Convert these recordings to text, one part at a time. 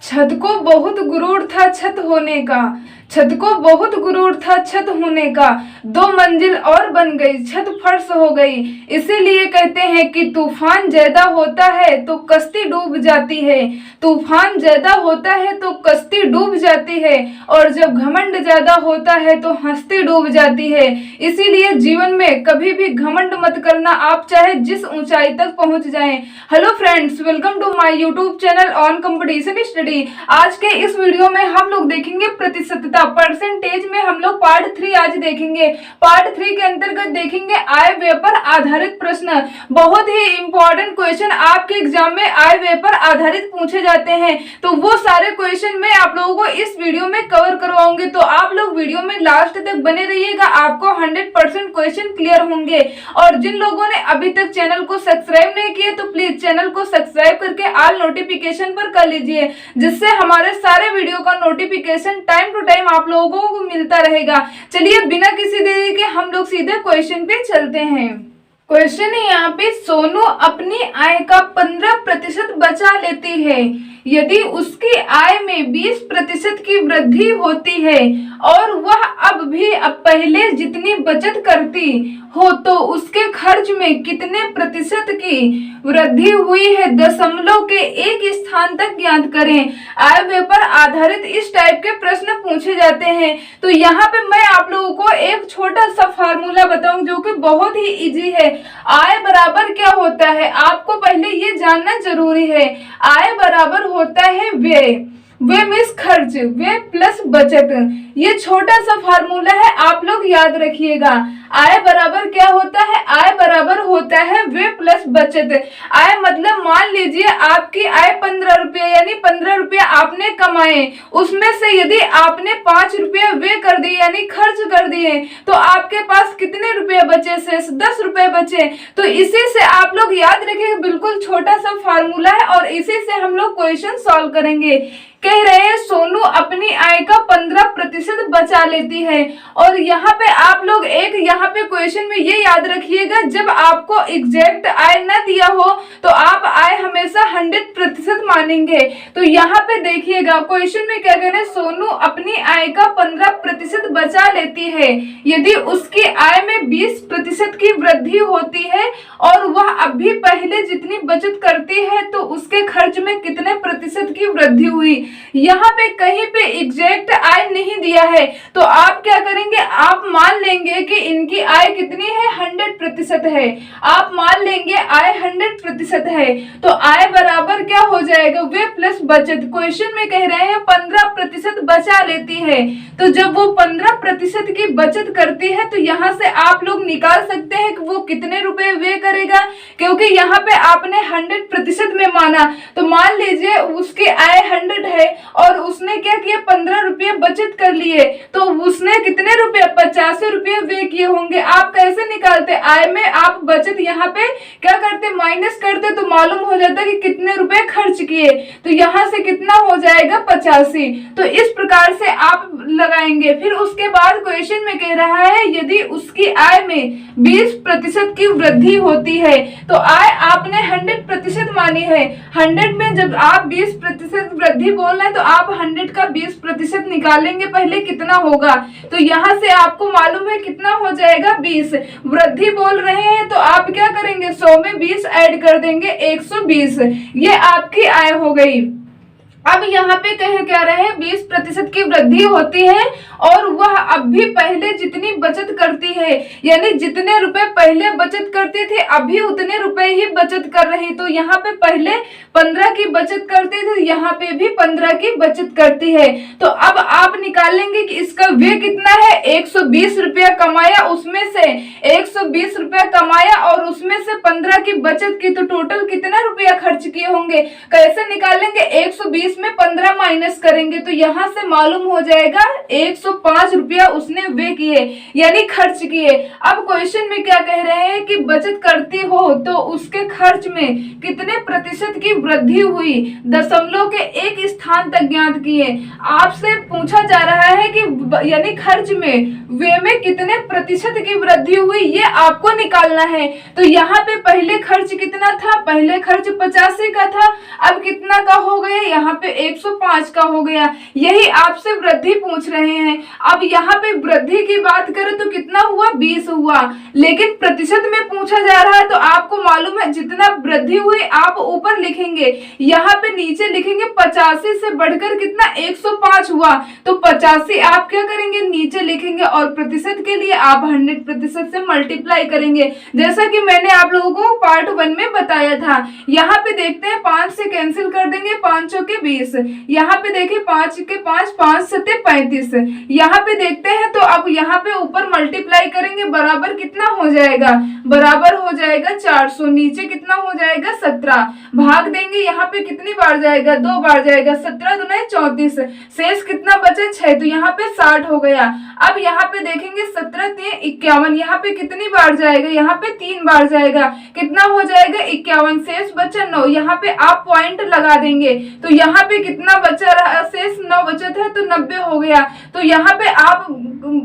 छत को बहुत गुरूर था छत होने का, छत को बहुत गुरूर था छत होने का, 2 मंजिल और बन गई छत फर्श हो गई। इसीलिए कहते हैं कि तूफान ज्यादा होता है तो कश्ती डूब जाती है, तूफान ज्यादा होता है तो कश्ती डूब जाती है, और जब घमंड ज्यादा होता है तो हस्ती डूब जाती है। इसीलिए जीवन में कभी भी घमंड मत करना, आप चाहे जिस ऊंचाई तक पहुंच जाएं। Hello friends, welcome to my YouTube channel on competition study. आज के इस वीडियो में हम लोग देखेंगे प्रतिशतता, परसेंटेज में हम लोग पार्ट 3 आज देखेंगे। पार्ट 3 के अंतर्गत देखेंगे आय व्यय पर आधारित प्रश्न। बहुत ही इंपॉर्टेंट क्वेश्चन आपके एग्जाम में आय व्यय पर आधारित पूछे जाते हैं, तो वो सारे क्वेश्चन मैं आप लोगों को इस वीडियो में कवर करवाऊंगी। तो आप लोग वीडियो में लास्ट तक बने रहिएगा, आपको 100% क्वेश्चन क्लियर होंगे। और जिन लोगों ने अभी तक चैनल को सब्सक्राइब नहीं किया तो प्लीज चैनल को सब्सक्राइब करके ऑल नोटिफिकेशन पर कर लीजिए, जिससे हमारे सारे वीडियो का नोटिफिकेशन टाइम टू टाइम आप लोगों को मिलता रहेगा। चलिए बिना किसी देरी के हम लोग सीधे क्वेश्चन पे चलते हैं। क्वेश्चन है यहाँ पे, सोनू अपनी आय का 15% बचा लेती है। यदि उसकी आय में 20% की वृद्धि होती है और वह अब भी पहले जितनी बचत करती हो तो उसके खर्च में कितने प्रतिशत की वृद्धि हुई है, दशमलव के एक स्थान तक ज्ञात करें। आय व्यय पर आधारित इस टाइप के प्रश्न पूछे जाते हैं। तो यहाँ पे मैं आप लोगों को एक छोटा सा फार्मूला बताऊं जो कि बहुत ही इजी है। आय बराबर क्या होता है, आपको पहले ये जानना जरूरी है। आय बराबर होता है व्यय, व्यय मीन्स खर्च, व्यय प्लस बचत। ये छोटा सा फार्मूला है, आप लोग याद रखिएगा। आय बराबर क्या होता है, आय बराबर होता है व्यय प्लस बचत। आय मतलब मान लीजिए आपकी आय 15 रुपये, यानी 15 रुपये आपने कमाए, उसमें से यदि आपने 5 रुपये व्यय कर दिए यानी खर्च कर दिए तो आपके पास कितने रुपए बचे, से 10 रुपए बचे। तो इसी से आप लोग याद रखिए, बिल्कुल छोटा सा फार्मूला है और इसी से हम लोग क्वेश्चन सॉल्व करेंगे। कह रहे हैं सोनू अपनी आय का 15% बचा लेती है। और यहाँ पे आप लोग एक यहाँ पे क्वेश्चन में ये याद रखिएगा, जब आपको एग्जैक्ट आय न दिया हो तो आप आय हमेशा 100% मानेंगे। तो यहाँ पे देखिएगा क्वेश्चन में क्या कह रहे हैं, सोनू अपनी आय का 15% बचा लेती है यदि उसकी आय में 20% की वृद्धि होती है और वह अभी पहले जितनी बचत करती है तो उसके खर्च में कितने प्रतिशत की वृद्धि हुई। यहाँ पे कहीं पे एग्जैक्ट आय नहीं दिया है तो आप क्या करेंगे, आप मान लेंगे कि इनकी आय कितनी है, 100% है। आप मान लेंगे आय 100% है तो आय बराबर क्या हो जाएगा, वे प्लस बचत। क्वेश्चन में कह रहे हैं 15% बचा लेती है, तो जब वो 15% की बचत करती है तो यहाँ से आप लोग निकाल सकते हैं कि वो कितने रुपए व्यय करेगा, क्योंकि यहाँ पे आपने 100% में माना। तो मान लीजिए उसकी आय 100 है और उसने क्या किया, 15 रुपये बचत कर लिए, तो उसने कितने रुपए, 85 रुपये व्यय किए होंगे। आप कैसे निकालते, आय में आप बचत यहाँ पे क्या करते, माइनस करते, तो मालूम हो जाता कि कितने रुपए खर्च किए। तो यहाँ से कितना हो जाएगा, 85। तो इस प्रकार से आप लगाएंगे। फिर उसके बाद क्वेश्चन में कह रहा है यदि उसकी आय में 20% की वृद्धि होती है, तो आय आपने 100% मानी है। 100 में जब आप 20% वृद्धि बोल रहे हैं तो आप 100 का 20% निकालेंगे पहले, कितना होगा। तो यहाँ से आपको मालूम है कितना हो जाएगा, 20। वृद्धि बोल रहे हैं तो आप क्या करेंगे, 100 में 20 ऐड कर देंगे, 120। ये आपकी आय हो गई। अब यहाँ पे कह क्या रहे हैं, 20% की वृद्धि होती है और वह अब भी पहले जितनी बचत करती है, यानी जितने रुपए पहले बचत करती थी अभी उतने रुपए ही बचत कर रही। तो यहाँ पे पहले 15 की बचत करती थी, यहाँ पे भी 15 की बचत करती है। तो अब आप निकालेंगे कि इसका व्यय कितना है, 120 रुपया कमाया, उसमें से 120 रुपया कमाया और उसमें से 15 की बचत की, तो टोटल कितना रुपया खर्च किए होंगे। कैसे निकालेंगे, 120 में 15 माइनस करेंगे तो यहाँ से मालूम हो जाएगा 105 रुपया उसने व्यय किए, यानी खर्च किए। अब क्वेश्चन में क्या कह रहे हैं कि बचत करती हो तो उसके खर्च में कितने प्रतिशत की वृद्धि हुई, दशमलव के एक स्थान तक ज्ञात किए। आपसे पूछा जा रहा है कि यानी खर्च में व्यय में कितने प्रतिशत की वृद्धि हुई, ये आपको निकालना है। तो यहाँ पे पहले खर्च कितना था, पहले खर्च 85 का था, अब कितना का हो गया, यहाँ पे 105 का हो गया। यही आपसे वृद्धि पूछ रहे हैं। अब यहाँ पे वृद्धि की बात करें तो कितना हुआ, 20 हुआ, लेकिन प्रतिशत में पूछा जा रहा है तो आपको मालूम है जितना वृद्धि हुई आप ऊपर लिखेंगे, यहाँ पे नीचे लिखेंगे 85 से बढ़कर कितना 105 हुआ, तो 85 आप क्या करेंगे, नीचे लिखेंगे और प्रतिशत के लिए आप 100% से मल्टीप्लाई करेंगे, जैसा कि मैंने आप लोगों को पार्ट 1 में बताया था। यहाँ पे देखते हैं 5 से कैंसिल कर देंगे, 5 चौके 20, यहाँ पे देखिए 5 के 5, 5 सत्ते 35, यहाँ पे देखते हैं तो अब यहाँ पे ऊपर मल्टीप्लाई करेंगे, बराबर कितना हो जाएगा, बराबर हो जाएगा 400, नीचे कितना हो जाएगा 17, भाग देंगे, यहाँ पे कितनी बार जाएगा, 2 बार जाएगा, 17 दूना 34, शेष कितना बचा 6, तो यहाँ पे 60 हो गया। अब यहाँ पे देखेंगे 17 3 51, यहाँ पे कितनी बार जाएगा, यहाँ पे 3 बार जाएगा, कितना हो जाएगा 51, शेष बचा 9, यहाँ पे आप पॉइंट लगा देंगे, तो यहाँ पे कितना बचा रहा, शेष 9 बचा था तो 90 हो गया। तो यहाँ पे आप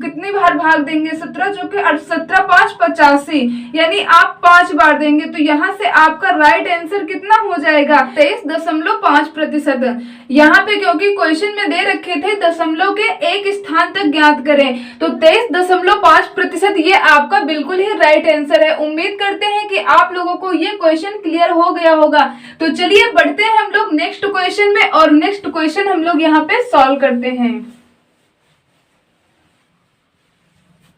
कितनी बार भाग देंगे, 17 जो कि 17 5 85, यानी आप 5 बार देंगे, तो यहाँ से आपका राइट आंसर कितना हो जाएगा 23.5%। यहाँ पे क्योंकि क्वेश्चन में दे रखे थे दशमलव के एक स्थान तक ज्ञात करें, तो 23.5% ये आपका बिल्कुल ही राइट आंसर है। उम्मीद करते हैं कि आप लोगों को ये क्वेश्चन क्लियर हो गया होगा। तो चलिए बढ़ते हैं हम लोग नेक्स्ट क्वेश्चन में, और नेक्स्ट क्वेश्चन हम लोग यहाँ पे सॉल्व करते हैं।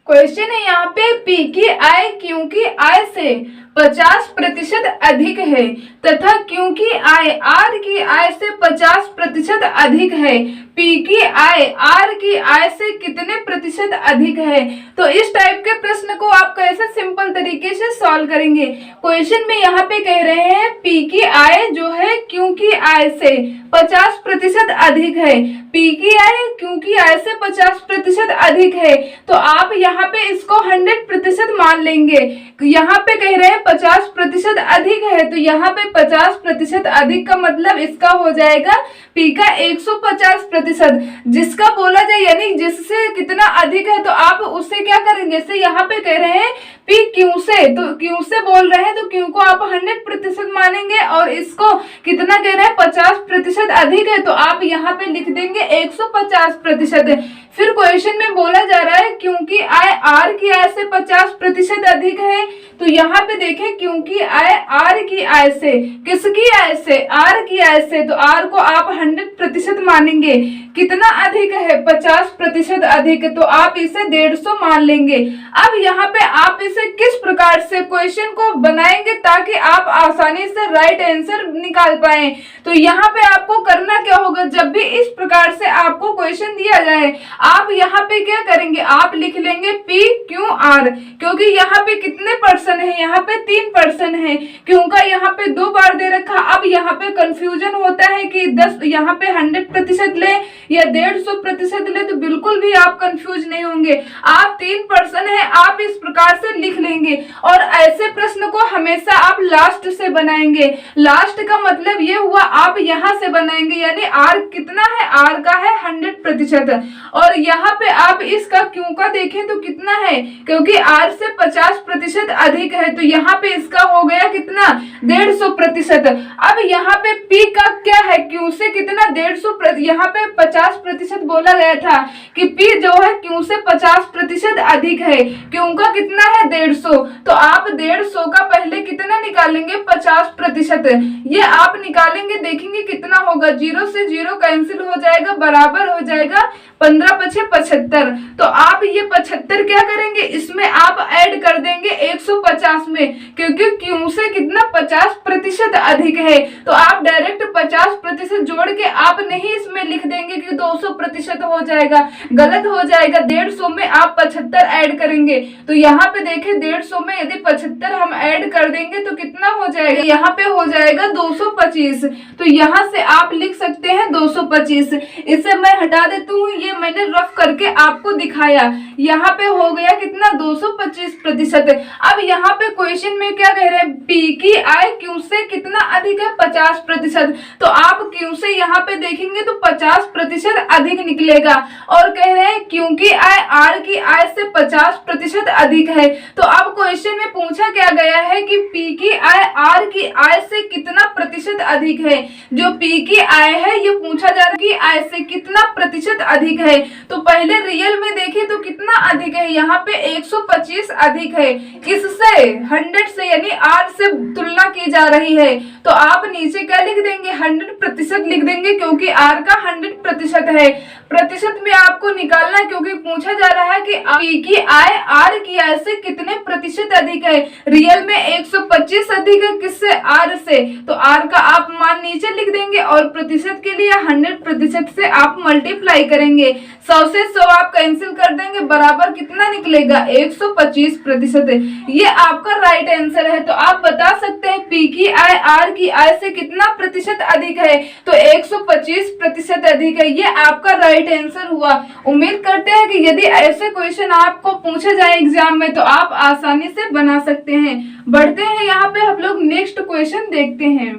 क्वेश्चन है यहाँ पे, पी की आय क्यू की आय से 50% अधिक है तथा क्यू की आय आर की आय से 50% अधिक है, पी की आय आर की आय से कितने प्रतिशत अधिक है। तो इस टाइप के प्रश्न को आप कैसे सिंपल तरीके से सॉल्व करेंगे। क्वेश्चन में यहाँ पे कह रहे हैं पी की आय जो है क्यू की आय से 50% अधिक है, पी की आय क्यू की आय से 50% अधिक है, तो आप यहाँ पे इसको 100% मान लेंगे। यहाँ पे कह रहे हैं 50% अधिक है, तो यहाँ पे 50% अधिक का मतलब इसका हो जाएगा पी का 150%, जिसका बोला जाए यानी जिससे कितना अधिक है तो आप उससे क्या करेंगे, जैसे यहाँ पे कह रहे हैं पी क्यू से, तो क्यू से बोल रहे हैं तो क्यू को आप 100% मानेंगे, और इसको कितना कह रहे हैं 50% अधिक है, तो आप यहाँ पे लिख देंगे 150%। फिर क्वेश्चन में बोला जा रहा है क्योंकि आय आर की आय से 50% अधिक है, तो यहाँ पे देखें क्योंकि आय आर की आय से, किसकी आय से, आर की आय से, तो आर को आप 100% मानेंगे, कितना अधिक है 50% अधिक, तो आप इसे 150 मान लेंगे। अब यहाँ पे आप इसे किस प्रकार से क्वेश्चन को बनाएंगे ताकि आप आसानी से राइट आंसर निकाल पाए, तो यहाँ पे आपको करना क्या होगा, जब भी इस प्रकार से आपको क्वेश्चन दिया जाए आप यहाँ पे क्या करेंगे, आप लिख लेंगे पी क्यू आर, क्योंकि यहाँ पे कितने पर्सन है, यहाँ पे 3% है, क्यों का यहाँ पे 2 बार दे रखा। अब यहाँ पे कंफ्यूजन होता है कि 10 यहाँ पे 100% ले या 150% ले, तो बिल्कुल भी आप कंफ्यूज नहीं होंगे। आप 3% है, आप इस प्रकार से लिख लेंगे, और ऐसे प्रश्न को हमेशा आप लास्ट से बनाएंगे। लास्ट का मतलब ये हुआ आप यहाँ से बनाएंगे, यानी आर कितना है, आर का है 100%, और यहाँ पे आप इसका क्यों का देखें तो कितना है, क्योंकि आर से 50% अधिक है, तो यहाँ पे इसका हो गया कितना 150%। अब यहाँ पे पी का क्या है, क्यू से कितना 150, यहाँ पे 50% बोला गया था कि पी जो है क्यू से 50% अधिक है, क्यू का कितना है 150, तो आप 150 का पहले कितना निकालेंगे 50%, ये आप निकालेंगे, देखेंगे कितना होगा, 0 से 0 कैंसिल हो जाएगा, बराबर हो जाएगा 15 पछे 75, तो आप ये 75 क्या करेंगे, इसमें आप ऐड कर देंगे 150 में, क्योंकि क्यू से कितना 50% अधिक है, तो आप डायरेक्ट 50% जोड़ के आप नहीं इसमें लिख देंगे कि 200% हो जाएगा, गलत हो जाएगा। 150 में आप 75 ऐड करेंगे, तो यहाँ पे देखें 150 में यदि 75 हम ऐड कर देंगे तो कितना हो जाएगा, यहाँ पे हो जाएगा 225, तो यहाँ से आप लिख सकते हैं 225। इसे मैं हटा देती हूँ, ये मैंने रफ करके आपको दिखाया। यहाँ पे हो गया कितना 225%। अब यहाँ पे क्वेश्चन में क्या कह रहे हैं, पी की आय क्यू से कितना अधिक है, 50%। तो आप क्यू से यहाँ पे देखेंगे तो 50% अधिक निकलेगा। और कह रहे हैं क्यू की आय आर की आय से 50% अधिक है। तो अब क्वेश्चन में पूछा क्या गया है कि पी की आय आर की आय से कितना प्रतिशत अधिक है। जो पी की आय है ये पूछा जा रहा है कि आय से कितना प्रतिशत अधिक है। तो पहले रियल में देखें तो कितना अधिक है, यहाँ पे 125 अधिक है। किससे, 100 से, यानी आर से तुलना की जा रही है। तो आप नीचे क्या लिख देंगे, 100% लिख देंगे, क्योंकि आर का 100% है। प्रतिशत में आपको निकालना है, क्योंकि पूछा जा रहा है कि पी की आय आर की आय से कितने प्रतिशत अधिक है। रियल में 125 अधिक है, किससे, आर से। तो आर का आप मान नीचे लिख देंगे और प्रतिशत के लिए 100% से आप मल्टीप्लाई करेंगे। 100 से 100 आप कैंसिल कर देंगे, बराबर कितना निकलेगा, 125%। ये आपका राइट आंसर है। तो आप बता सकते हैं पी की आय आर की आय से कितना प्रतिशत अधिक है, तो 125% अधिक है। ये आपका राइट आंसर हुआ। उम्मीद करते हैं कि यदि ऐसे क्वेश्चन आपको पूछे जाए एग्जाम में तो आप आसानी से बना सकते हैं। बढ़ते हैं, यहाँ पे हम लोग नेक्स्ट क्वेश्चन देखते हैं।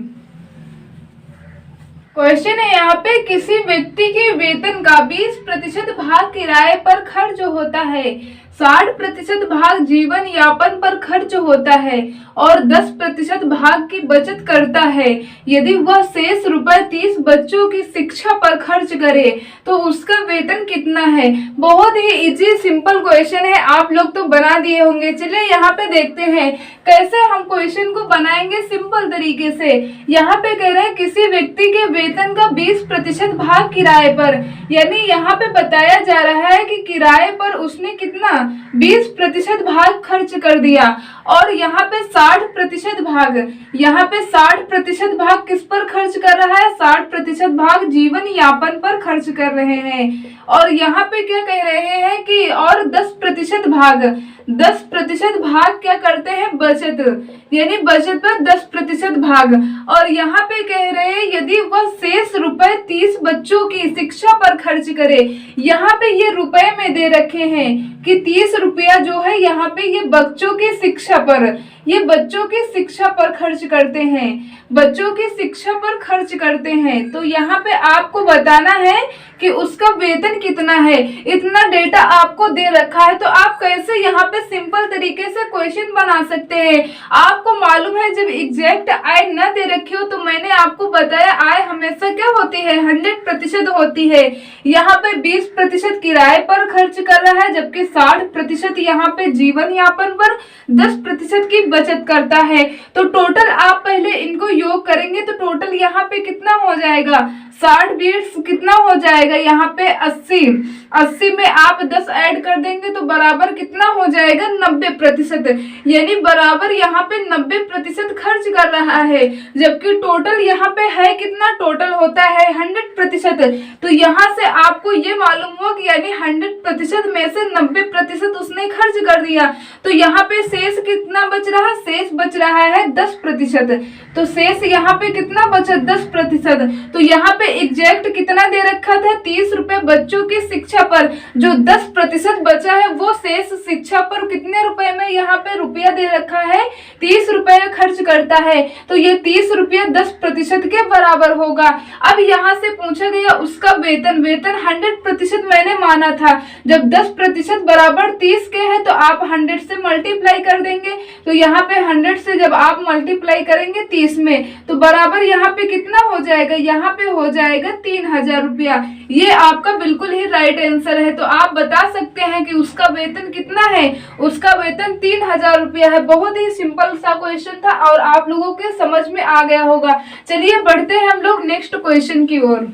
क्वेश्चन है यहाँ पे, किसी व्यक्ति के वेतन का 20% भाग किराए पर खर्च होता है, 60% भाग जीवन यापन पर खर्च होता है और 10% भाग की बचत करता है। यदि वह शेष रुपए 30 बच्चों की शिक्षा पर खर्च करे तो उसका वेतन कितना है। बहुत ही इजी सिंपल क्वेश्चन है, आप लोग तो बना दिए होंगे। चलिए यहाँ पे देखते हैं कैसे हम क्वेश्चन को बनाएंगे सिंपल तरीके से। यहाँ पे कह रहे हैं किसी व्यक्ति के वेतन का 20% भाग किराए पर, यानी यहाँ पे बताया जा रहा है कि किराए पर उसने कितना 20% भाग खर्च कर दिया। और यहाँ पे 60% भाग, यहाँ पे 60% भाग किस पर खर्च कर रहा है, 60% भाग जीवन यापन पर खर्च कर रहे हैं। और यहाँ पे क्या कह रहे हैं कि और 10% भाग, 10% भाग क्या करते हैं, बचत, यानी बचत पर 10% भाग। और यहाँ पे कह रहे हैं यदि वह शेष रुपए 30 बच्चों की शिक्षा पर खर्च करे। यहाँ पे ये रुपए में दे रखे हैं कि 30 रुपया जो है यहाँ पे ये बच्चों की शिक्षा पर, ये बच्चों की शिक्षा पर खर्च करते हैं, बच्चों की शिक्षा पर खर्च करते हैं। तो यहाँ पे आपको बताना है कि उसका वेतन कितना है। इतना डेटा आपको दे रखा है तो आप कैसे यहाँ पे सिंपल तरीके से क्वेश्चन बना सकते हैं। आपको मालूम है जब एग्जैक्ट आय न दे रखी हो तो मैंने आपको बताया आय हमेशा क्या होती है, 100% होती है। यहाँ पे 20% किराए पर खर्च कर रहा है, जबकि 60% यहाँ पे जीवन यापन पर, 10% की बचत करता है। तो टोटल आप पहले इनको योग करेंगे तो टोटल यहाँ पे कितना हो जाएगा, 60 कितना हो जाएगा यहाँ पे 80 में आप 10 ऐड कर देंगे तो बराबर कितना हो जाएगा 90%, यानी बराबर यहाँ पे 90% खर्च कर रहा है। जबकि टोटल यहाँ पे है कितना, टोटल होता है 100%। तो यहाँ से आपको ये मालूम हुआ कि यानी 100% में से 90% उसने खर्च कर दिया। तो यहाँ पे शेष कितना बच रहा है, शेष बच रहा है 10%। तो शेष यहाँ पे कितना बचा, 10%। तो यहाँ पे एग्जैक्ट कितना दे रखा था, 30 रुपए बच्चों की शिक्षा पर। जो 10% बचा है वो शेष शिक्षा पर कितने रुपए में यहाँ पे रुपया दे रखा है, 30 रुपए खर्च करता है। तो ये 30 रुपया 10% के बराबर होगा। अब यहाँ से पूछा गया उसका वेतन, वेतन 100% मैंने माना था। जब 10% बराबर 30 के है तो आप 100 से मल्टीप्लाई कर देंगे। तो यहाँ पे 100 से जब आप मल्टीप्लाई करेंगे 30 में तो बराबर यहाँ पे कितना हो जाएगा, यहाँ पे हो जाएगा 3000 रुपया। ये आपका बिल्कुल ही राइट आंसर है। तो आप बता सकते हैं कि उसका वेतन कितना है, उसका वेतन 3000 रुपया है। बहुत ही सिंपल सा क्वेश्चन था और आप लोगों के समझ में आ गया होगा। चलिए बढ़ते हैं हम लोग नेक्स्ट क्वेश्चन की ओर।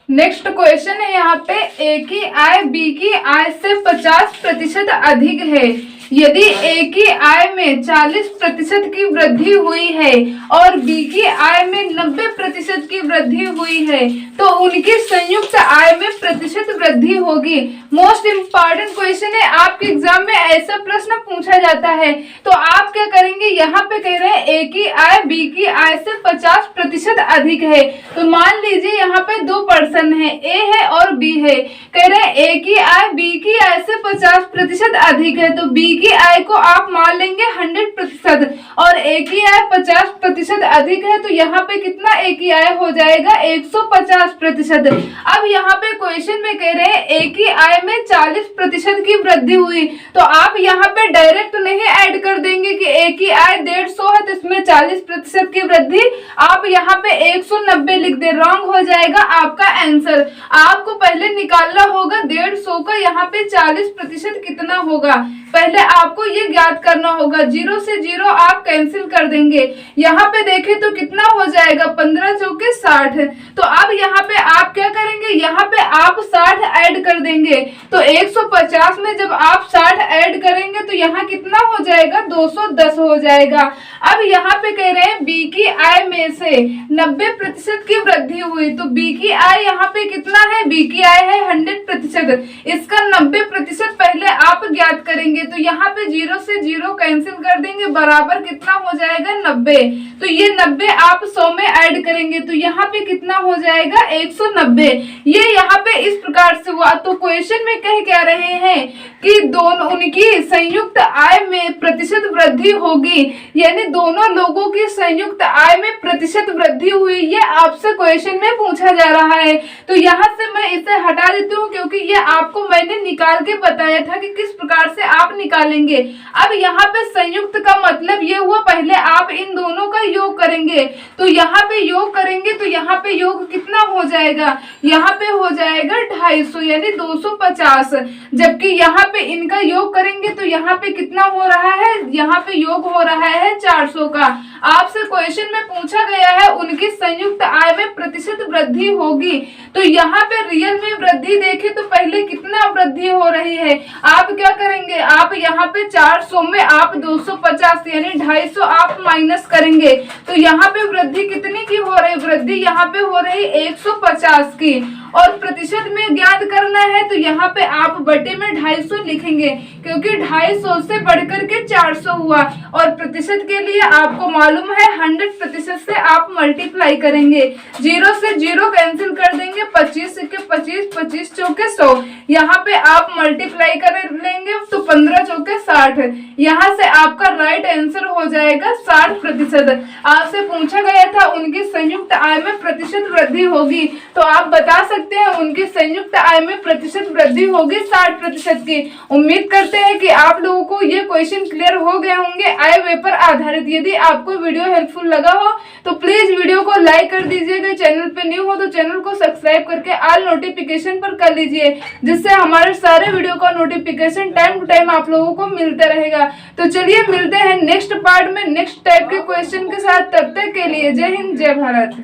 नेक्स्ट क्वेश्चन है यहाँ पे, ए की आय बी की आय से 50% अधिक है। यदि ए की आय में 40% की वृद्धि हुई है और बी की आय में 90% की वृद्धि हुई है तो उनकी संयुक्त आय में प्रतिशत वृद्धि होगी। मोस्ट इम्पॉर्टेंट क्वेश्चन है, आपके एग्जाम में ऐसा प्रश्न पूछा जाता है। तो आप क्या करेंगे, यहाँ पे कह रहे हैं ए की आय बी की आय से 50% अधिक है। तो मान लीजिए यहाँ पे दो पर्सन है, ए है और बी है। कह रहे हैं ए की आय बी की आय से 50% अधिक है, तो बी की आय को आप मान लेंगे 100% और ए की आय 50% अधिक है, तो यहाँ पे कितना ए की आय हो जाएगा 150%। अब यहाँ पे क्वेश्चन में कह रहे हैं ए की आय में 40% की वृद्धि हुई, तो आप यहाँ पे डायरेक्ट नहीं ऐड कर देंगे कि ए की आय 150 है तो इसमें 40% की वृद्धि, आप यहाँ पे 190 लिख दे, रॉन्ग हो जाएगा आपका आंसर। आपको पहले निकालना होगा 150 का यहाँ पे 40% कितना होगा, पहले आपको ये ज्ञात करना होगा। 0 से 0 आप कैंसिल कर देंगे, यहाँ पे देखें तो कितना हो जाएगा 15 चौके 60। तो अब यहाँ पे आप क्या करेंगे, यहाँ पे आप 60 ऐड कर देंगे, तो 150 में जब आप 60 ऐड करेंगे तो यहाँ कितना हो जाएगा 210 हो जाएगा। अब यहाँ पे कह रहे हैं बी की आय में से 90% की वृद्धि हुई, तो बी की आय यहाँ पे कितना है, बी की आय है 100%, इसका 90% पहले आप ज्ञात करेंगे। तो यहाँ पे 0 से 0 कैंसिल कर देंगे, बराबर कितना हो जाएगा 90। तो ये 90 आप 100 में ऐड करेंगे तो यहाँ पे कितना हो जाएगा 190। ये यहाँ पे इस प्रकार से हुआ। तो क्वेश्चन में कह क्या रहे हैं कि दोनों उनकी संयुक्त आय में प्रतिशत वृद्धि होगी, यानी दोनों लोगों की संयुक्त आय में प्रतिशत वृद्धि हुई, ये आपसे क्वेश्चन में पूछा जा रहा है। तो यहाँ से मैं इसे हटा देती हूँ क्योंकि ये आपको मैंने निकाल के बताया था कि किस प्रकार से आप निकालेंगे। अब यहाँ पे संयुक्त का मतलब ये हुआ, पहले आप इन दोनों का योग करेंगे, तो यहाँ पे योग करेंगे तो यहाँ पे योग कितना हो जाएगा, यहाँ पे हो जाएगा 250 यानी 250, जबकि यहाँ पे इनका योग करेंगे तो यहाँ पे कितना हो रहा है, यहाँ पे योग हो रहा है 400 का। आपसे क्वेश्चन में पूछा गया है उनकी संयुक्त आय में प्रतिशत वृद्धि होगी, तो यहाँ पे रियल में वृद्धि देखें तो पहले कितना वृद्धि हो रही है। आप क्या करेंगे, आप यहाँ पे 400 में आप 250 यानी 250 आप माइनस करेंगे, तो यहाँ पे वृद्धि कितनी की हो रही, वृद्धि यहाँ पे हो रही 150 की। और प्रतिशत में ज्ञात करना है तो यहाँ पे आप बटे में 250 लिखेंगे, क्योंकि 250 से बढ़कर के 400 हुआ, और प्रतिशत के लिए आपको मालूम है 100% से आप मल्टीप्लाई करेंगे। 0 से 0 कैंसिल कर देंगे, 25 के 25, 25 चौके 100, यहाँ पे आप मल्टीप्लाई कर लेंगे तो 15 चौके 60, यहाँ से आपका राइट आंसर हो जाएगा 60%। आपसे पूछा गया था उनकी संयुक्त आय में प्रतिशत वृद्धि होगी, तो आप बता सकते हैं उनकी संयुक्त आय में प्रतिशत वृद्धि होगी 60% की। उम्मीद करते हैं कि आप लोगों को ये क्वेश्चन क्लियर हो गए होंगे आय व्यय पर आधारित। यदि आपको वीडियो हेल्पफुल लगा हो तो प्लीज वीडियो को लाइक कर दीजिएगा, चैनल पे न्यू हो तो चैनल को सब्सक्राइब करके ऑल नोटिफिकेशन पर कर लीजिए, जिससे हमारे सारे वीडियो का नोटिफिकेशन टाइम टू टाइम आप लोगों को मिलता रहेगा। तो चलिए मिलते हैं नेक्स्ट पार्ट में नेक्स्ट टाइप के क्वेश्चन के साथ, तब तक के लिए जय हिंद जय भारत।